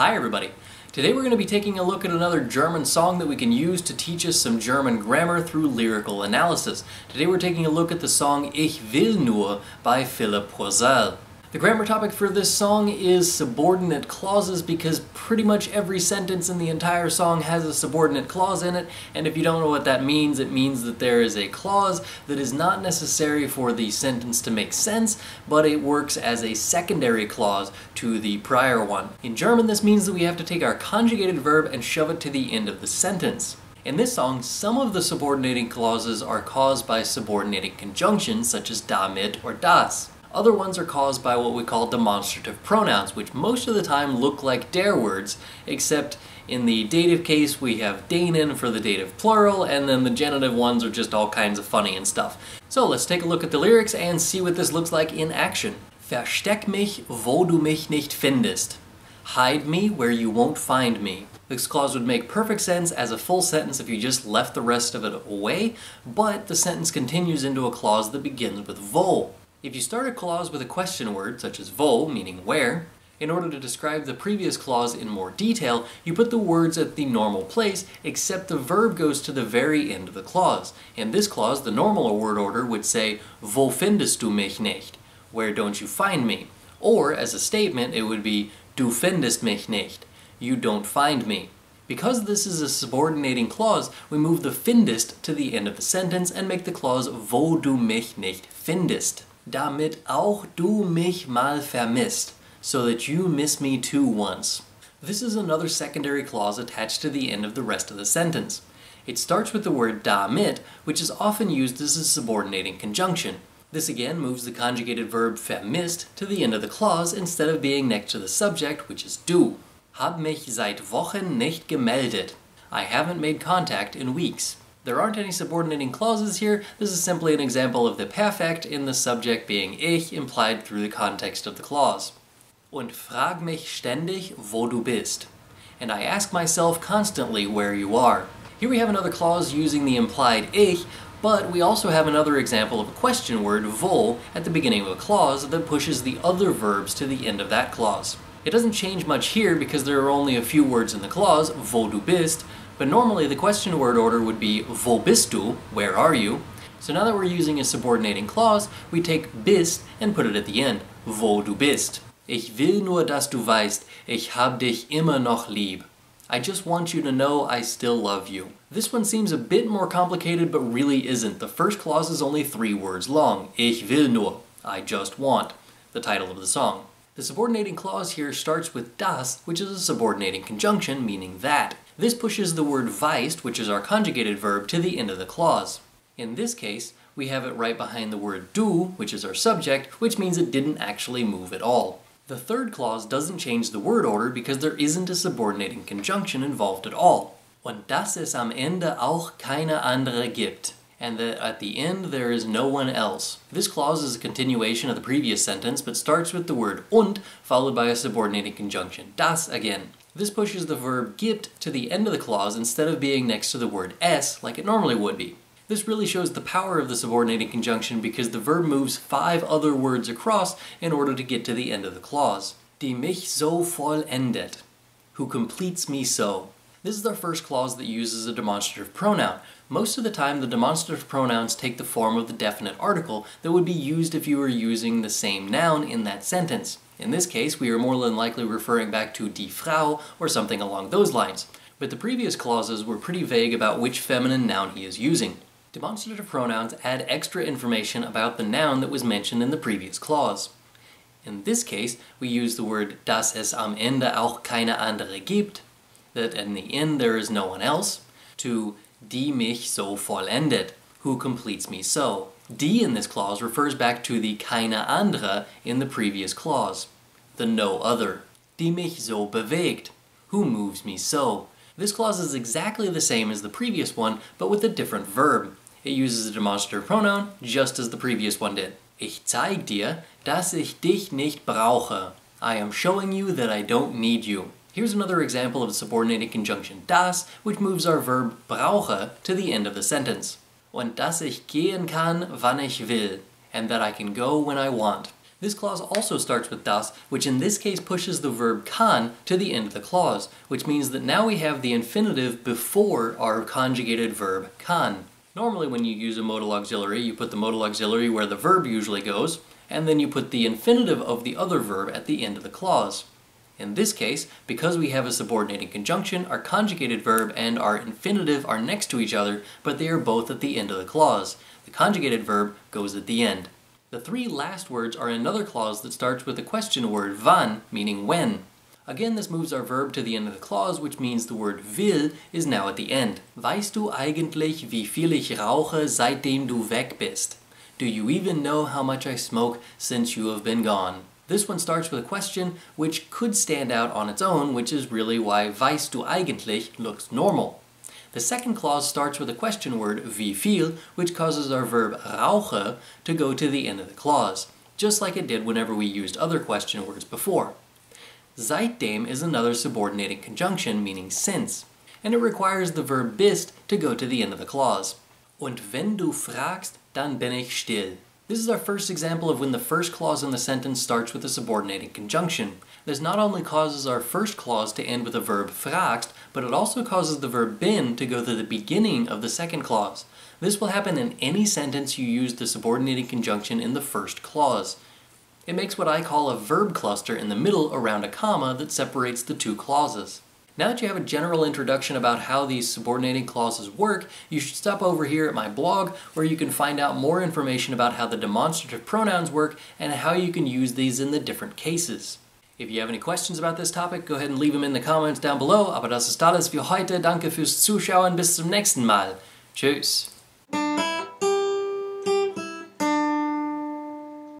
Hi everybody! Today we're going to be taking a look at another German song that we can use to teach us some German grammar through lyrical analysis. Today we're taking a look at the song Ich will nur by Philipp Poisel. The grammar topic for this song is subordinate clauses because pretty much every sentence in the entire song has a subordinate clause in it, and if you don't know what that means, it means that there is a clause that is not necessary for the sentence to make sense, but it works as a secondary clause to the prior one. In German, this means that we have to take our conjugated verb and shove it to the end of the sentence. In this song, some of the subordinating clauses are caused by subordinating conjunctions such as damit or das. Other ones are caused by what we call demonstrative pronouns, which most of the time look like der words, except in the dative case we have denen for the dative plural, and then the genitive ones are just all kinds of funny and stuff. So let's take a look at the lyrics and see what this looks like in action. Versteck mich, wo du mich nicht findest. Hide me where you won't find me. This clause would make perfect sense as a full sentence if you just left the rest of it away, but the sentence continues into a clause that begins with wo. If you start a clause with a question word, such as wo, meaning where, in order to describe the previous clause in more detail, you put the words at the normal place, except the verb goes to the very end of the clause. In this clause, the normal word order would say, Wo findest du mich nicht? Where don't you find me? Or, as a statement, it would be, Du findest mich nicht? You don't find me. Because this is a subordinating clause, we move the findest to the end of the sentence and make the clause Wo du mich nicht findest. Damit auch du mich mal vermisst, so that you miss me too once. This is another secondary clause attached to the end of the rest of the sentence. It starts with the word damit, which is often used as a subordinating conjunction. This again moves the conjugated verb vermisst to the end of the clause instead of being next to the subject, which is du. Hab mich seit Wochen nicht gemeldet. I haven't made contact in weeks. There aren't any subordinating clauses here. This is simply an example of the perfect in the subject being ich implied through the context of the clause. Und frag mich ständig, wo du bist. And I ask myself constantly where you are. Here we have another clause using the implied ich, but we also have another example of a question word, wo, at the beginning of a clause that pushes the other verbs to the end of that clause. It doesn't change much here because there are only a few words in the clause, wo du bist, but normally the question word order would be wo bist du, where are you? So now that we're using a subordinating clause, we take bist and put it at the end, wo du bist. Ich will nur, dass du weißt, ich hab dich immer noch lieb. I just want you to know I still love you. This one seems a bit more complicated, but really isn't. The first clause is only 3 words long. Ich will nur, I just want, the title of the song. The subordinating clause here starts with das, which is a subordinating conjunction, meaning that. This pushes the word weißt, which is our conjugated verb, to the end of the clause. In this case, we have it right behind the word du, which is our subject, which means it didn't actually move at all. The third clause doesn't change the word order because there isn't a subordinating conjunction involved at all. Und dass es am Ende auch keine andere gibt. And that at the end there is no one else. This clause is a continuation of the previous sentence, but starts with the word und, followed by a subordinating conjunction, das again. This pushes the verb gibt to the end of the clause instead of being next to the word es like it normally would be. This really shows the power of the subordinating conjunction because the verb moves 5 other words across in order to get to the end of the clause. Die mich so vollendet, who completes me so. This is our first clause that uses a demonstrative pronoun. Most of the time, the demonstrative pronouns take the form of the definite article that would be used if you were using the same noun in that sentence. In this case, we are more than likely referring back to die Frau or something along those lines. But the previous clauses were pretty vague about which feminine noun he is using. Demonstrative pronouns add extra information about the noun that was mentioned in the previous clause. In this case, we use the word dass es am Ende auch keine andere gibt, that in the end there is no one else, to die mich so vollendet, who completes me so. Die in this clause refers back to the keine andere in the previous clause, the no other. Die mich so bewegt, who moves me so. This clause is exactly the same as the previous one, but with a different verb. It uses a demonstrative pronoun just as the previous one did. Ich zeig dir, dass ich dich nicht brauche. I am showing you that I don't need you. Here's another example of a subordinating conjunction das, which moves our verb brauche to the end of the sentence. Und dass ich gehen kann, wann ich will, and that I can go when I want. This clause also starts with das, which in this case pushes the verb kann to the end of the clause, which means that now we have the infinitive before our conjugated verb kann. Normally when you use a modal auxiliary, you put the modal auxiliary where the verb usually goes, and then you put the infinitive of the other verb at the end of the clause. In this case, because we have a subordinating conjunction, our conjugated verb and our infinitive are next to each other, but they are both at the end of the clause. The conjugated verb goes at the end. The three last words are another clause that starts with the question word wann, meaning when. Again, this moves our verb to the end of the clause, which means the word will is now at the end. Weißt du eigentlich, wie viel ich rauche, seitdem du weg bist? Do you even know how much I smoke since you have been gone? This one starts with a question, which could stand out on its own, which is really why weißt du eigentlich looks normal. The second clause starts with a question word, wie viel, which causes our verb rauche to go to the end of the clause, just like it did whenever we used other question words before. Seitdem is another subordinating conjunction, meaning since, and it requires the verb bist to go to the end of the clause. Und wenn du fragst, dann bin ich still. This is our first example of when the first clause in the sentence starts with a subordinating conjunction. This not only causes our first clause to end with the verb fragst, but it also causes the verb bin to go to the beginning of the second clause. This will happen in any sentence you use the subordinating conjunction in the first clause. It makes what I call a verb cluster in the middle around a comma that separates the two clauses. Now that you have a general introduction about how these subordinating clauses work, you should stop over here at my blog where you can find out more information about how the demonstrative pronouns work and how you can use these in the different cases. If you have any questions about this topic, go ahead and leave them in the comments down below. Aber das ist alles für heute. Danke fürs Zuschauen. Bis zum nächsten Mal. Tschüss.